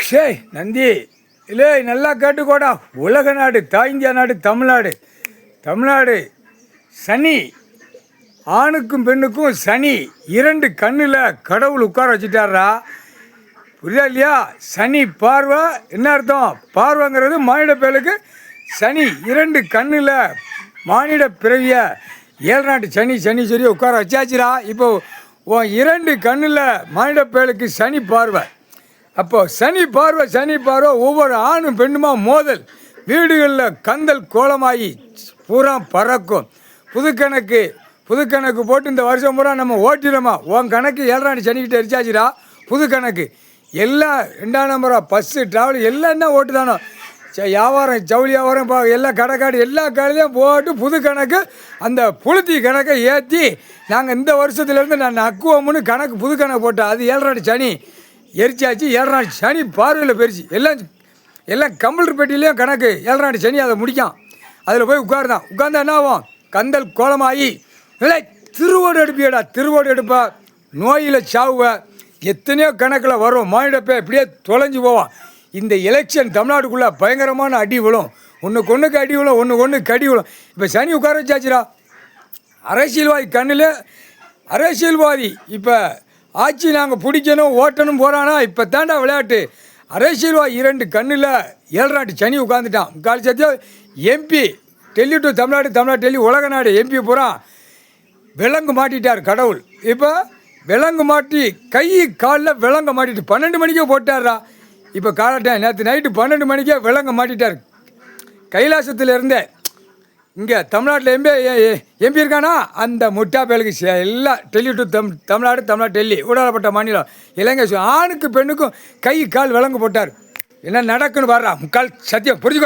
சே நந்தி இல்லை நல்லா கேட்டுக்கோடா. உலக நாடு, தாய்ந்தியா நாடு, தமிழ்நாடு சனி, ஆணுக்கும் பெண்ணுக்கும் சனி 2 கண்ணில் கடவுள் உட்கார வச்சுட்டாரா. புரியுதா இல்லையா? சனி பார்வை என்ன அர்த்தம்? பார்வைங்கிறது மானிட பேலுக்கு சனி 2 கண்ணில் மானிட பிறவிய 7 நாட்டு சனி சொல்லி உட்கார வச்சாச்சுரா. இப்போ 2 கண்ணில் மானிட பேலுக்கு சனி பார்வை. அப்போது சனி பார்வை ஒவ்வொரு ஆணும் பெண்ணுமா மோதல், வீடுகளில் கந்தல் கோலமாகி பூரா பறக்கும். புது கணக்கு போட்டு இந்த வருஷம் பூரா நம்ம ஓட்டிடமா. உன் கணக்கு 7 நாட்டு சனிக்கிட்ட எரிச்சாச்சுரா. புது கணக்கு எல்லாம் 2ஆம் நம்பரா, பஸ்ஸு, ட்ராவல் எல்லாம் தான் ஓட்டு தானோ. வியாபாரம், ஜவுளி வியாபாரம், எல்லாம் கடைக்காடு எல்லா கடையிலையும் போட்டு புது கணக்கு அந்த புளுத்தி கணக்கை ஏற்றி நாங்கள் இந்த வருஷத்துலேருந்து நான் அக்குவம்னு கணக்கு புது கணக்கு போட்டேன். அது 7 நாட்டு சனி எரிச்சாச்சு. 7 நாட்டு சனி பார்வையில் பெருச்சு. எல்லாம் கம்ப்யூட்டர் பெட்டிலையும் கணக்கு 7 நாட்டு சனி அதை முடிக்கான். அதில் போய் உட்கார்ந்தா என்ன ஆகும்? கந்தல் கோலமாகி இல்லை திருவோடு எடுப்பா. நோயில் சாவுவ எத்தனையோ கணக்கில் வரும். மானிடப்பே இப்படியே தொலைஞ்சு போவான். இந்த எலெக்ஷன் தமிழ்நாட்டுக்குள்ளே பயங்கரமான அடி விழும். ஒன்றுக்கு அடி விழும், ஒன்றுக்கு கடி விழும். இப்போ சனி உட்கார வச்சாச்சுரா. அரசியல்வாதி கண்ணில் அரசியல்வாதி இப்போ ஆட்சி நாங்கள் பிடிக்கணும் ஓட்டணும் போகிறானா. இப்போ தாண்டா விளையாட்டு. அரசியல்வாதி 2 கண்ணில் 7 நாட்டு சனி உட்காந்துட்டான். காலி சத்தியம் எம்பி டெல்லி டு தமிழ்நாடு டெல்லி உலக நாடு எம்பி பூரா விலங்கு மாட்டிட்டார் கடவுள். இப்போ விலங்கு மாட்டி கை காலில் விலங்கு மாட்டிட்டு 12 மணிக்கே போட்டார்ரா. இப்போ காலட்டைம் நேற்று நைட்டு 12 மணிக்கே விலங்கு மாட்டிட்டார். கைலாசத்தில் இருந்தே இங்கே தமிழ்நாட்டில் எம்பி இருக்கானா அந்த முட்டா பேலுக்கு எல்லாம் டெல்லி டு தமிழ்நாடு டெல்லி ஊடாடப்பட்ட மாநிலம் இலங்கை. ஆணுக்கு பெண்ணுக்கும் கை கால் விலங்கு போட்டார். என்ன நடக்குன்னு வர்றா முக்கால் சத்தியம் புரிஞ்சுக்கோ.